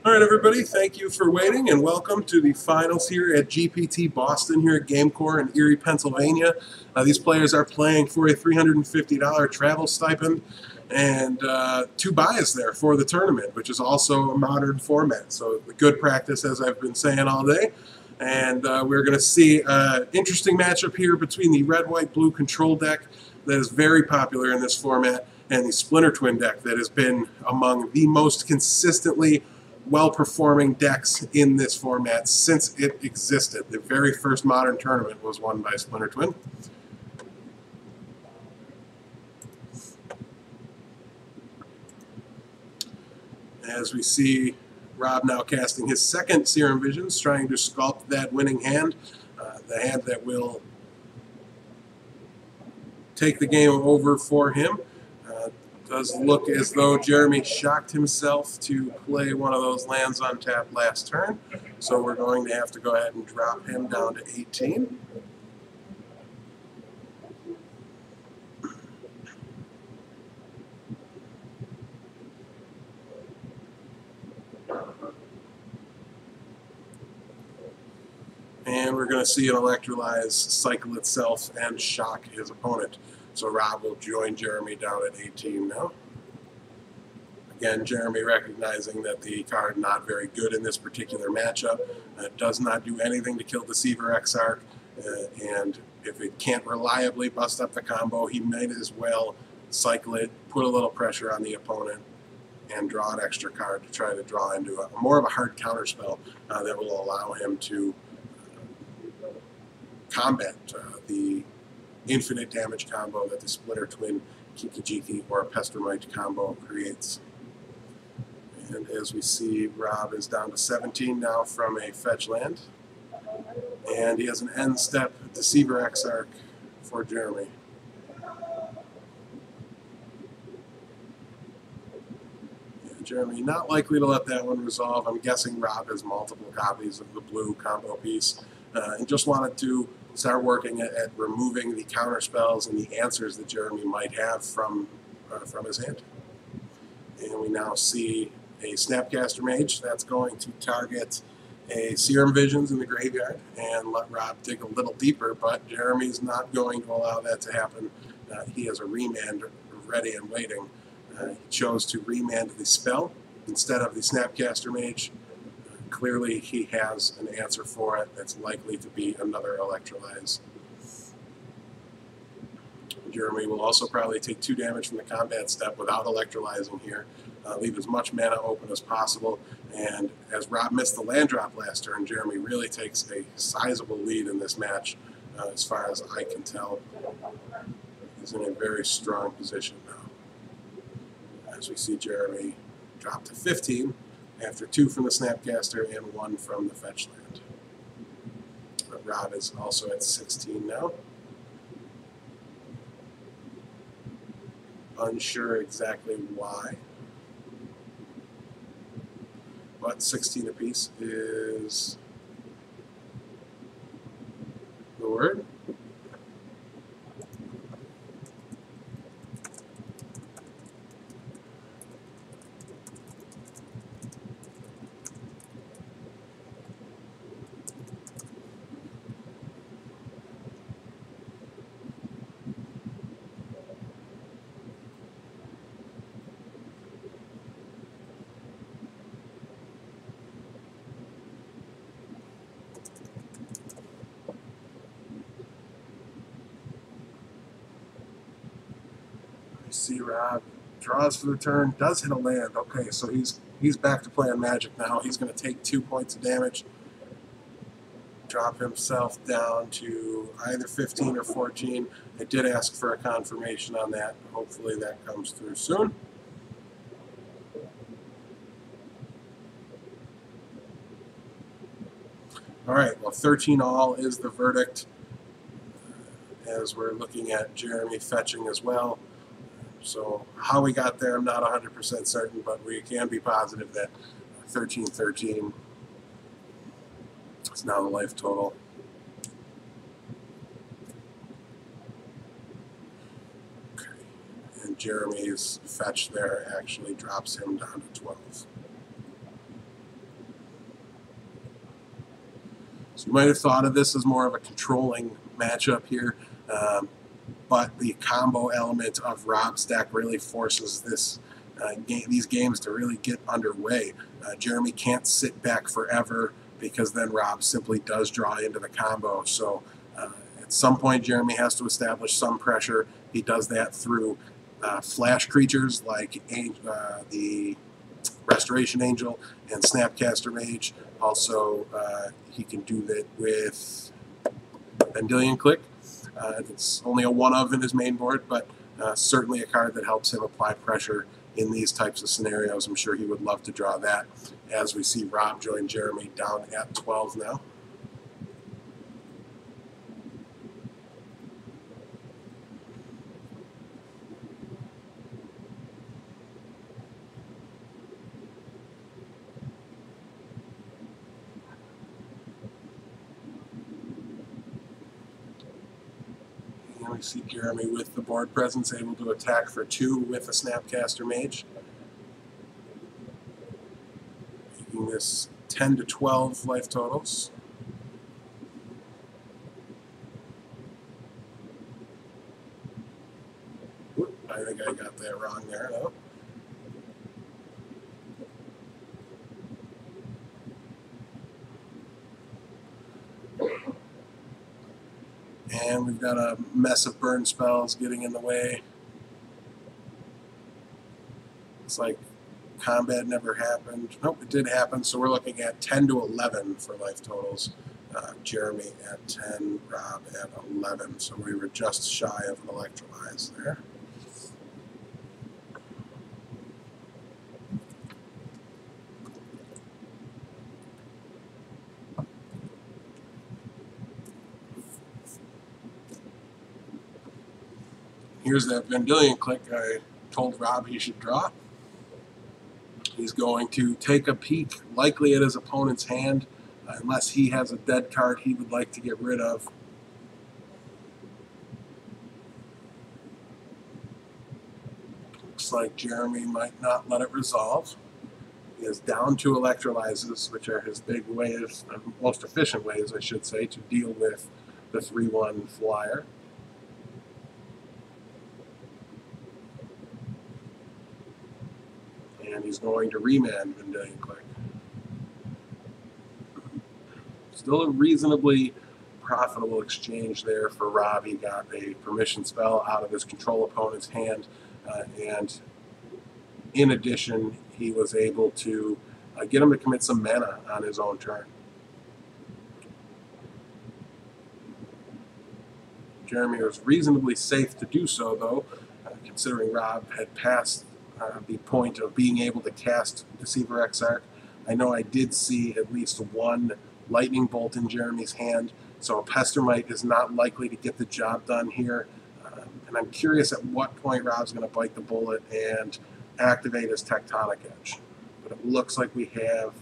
All right, everybody, thank you for waiting and welcome to the finals here at GPT Boston here at GameCore in Erie, Pennsylvania. These players are playing for a $350 travel stipend and 2 buys there for the tournament, which is also a modern format. So good practice, as I've been saying all day. And we're going to see an interesting matchup here between the red, white, blue control deck that is very popular in this format and the Splinter Twin deck that has been among the most consistently well-performing decks in this format since it existed. The very first modern tournament was won by Splinter Twin. As we see Rob now casting his second Serum Visions, trying to sculpt that winning hand, the hand that will take the game over for him. Does look as though Jeremy shocked himself to play one of those lands on tap last turn. So we're going to have to go ahead and drop him down to 18. And we're going to see an Electrolyze cycle itself and shock his opponent. So Rob will join Jeremy down at 18 now. Again, Jeremy recognizing that the card not very good in this particular matchup. It does not do anything to kill Deceiver Exarch, and if it can't reliably bust up the combo, he might as well cycle it, put a little pressure on the opponent, and draw an extra card to try to draw into more of a hard counterspell that will allow him to combat the infinite damage combo that the Splinter Twin, Kiki-Jiki, or Pestermite combo creates. And as we see, Rob is down to 17 now from a fetch land. And he has an end step Deceiver Exarch for Jeremy. Jeremy not likely to let that one resolve. I'm guessing Rob has multiple copies of the blue combo piece and just wanted to start working at removing the counter spells and the answers that Jeremy might have from his hand. And we now see a Snapcaster Mage that's going to target a Serum Visions in the graveyard and let Rob dig a little deeper, but Jeremy's not going to allow that to happen. He has a remand ready and waiting. He chose to remand the spell instead of the Snapcaster Mage. Clearly he has an answer for it that's likely to be another Electrolyze. Jeremy will also probably take 2 damage from the combat step without electrolyzing here. Leave as much mana open as possible. And as Rob missed the land drop last turn, Jeremy really takes a sizable lead in this match as far as I can tell. He's in a very strong position now. As we see Jeremy drop to 15 after 2 from the Snapcaster and 1 from the fetch land. Rob is also at 16 now. Unsure exactly why, but 16 apiece is the word. See Rob draws for the turn, does hit a land. Okay, so he's back to playing Magic now. He's going to take 2 points of damage, drop himself down to either 15 or 14. I did ask for a confirmation on that. Hopefully that comes through soon. All right, well, 13 all is the verdict, as we're looking at Jeremy fetching as well. So how we got there, I'm not 100% certain, but we can be positive that 13-13 is now the life total. Okay, and Jeremy's fetch there actually drops him down to 12. You might have thought of this as more of a controlling matchup here, but the combo element of Rob's deck really forces these games to really get underway. Jeremy can't sit back forever because then Rob simply does draw into the combo. So at some point, Jeremy has to establish some pressure. He does that through flash creatures like the Restoration Angel and Snapcaster Mage. Also, he can do that with Vendilion Clique. It's only a one-of in his main board, but certainly a card that helps him apply pressure in these types of scenarios. I'm sure he would love to draw that as we see Rob join Jeremy down at 12 now. We see Jeremy with the board presence able to attack for 2 with a Snapcaster Mage, making this 10 to 12 life totals. Whoop, I think I got that wrong there, though. And we've got a mess of burn spells getting in the way. It's like combat never happened. Nope, it did happen. So we're looking at 10 to 11 for life totals. Jeremy at 10, Rob at 11. So we were just shy of an electrolyze there. Here's that Vendilion Clique I told Rob he should draw. He's going to take a peek, likely at his opponent's hand, unless he has a dead card he would like to get rid of. Looks like Jeremy might not let it resolve. He is down 2 electrolyzes, which are his big ways, most efficient ways, I should say, to deal with the 3/1 flyer. And he's going to remand Vendilion Clique. Still a reasonably profitable exchange there for Rob. He got a permission spell out of his control opponent's hand, and in addition, he was able to get him to commit some mana on his own turn. Jeremy was reasonably safe to do so, though, considering Rob had passed the point of being able to cast Deceiver Exarch. I know I did see at least 1 Lightning Bolt in Jeremy's hand, so a Pestermite is not likely to get the job done here. And I'm curious at what point Rob's going to bite the bullet and activate his Tectonic Edge. But it looks like we have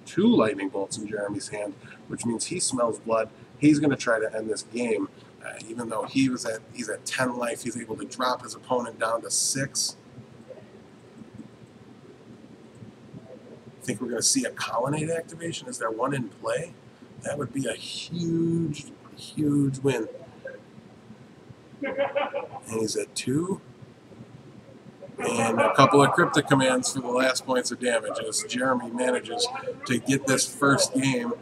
2 Lightning Bolts in Jeremy's hand, which means he smells blood. He's going to try to end this game. Even though he's at 10 life, he's able to drop his opponent down to 6. Think we're going to see a Colonnade activation? Is there one in play? That would be a huge, huge win. And he's at 2. And a couple of Cryptic Commands for the last points of damage as Jeremy manages to get this first game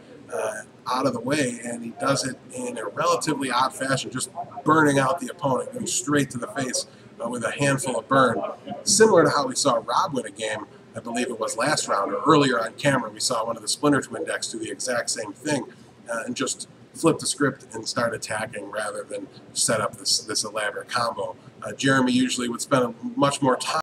out of the way, and he does it in a relatively odd fashion, just burning out the opponent, going straight to the face with a handful of burn. Similar to how we saw Rob win a game, I believe it was last round, or earlier on camera, we saw one of the Splinter Twin decks do the exact same thing, and just flip the script and start attacking rather than set up this elaborate combo. Jeremy usually would spend much more time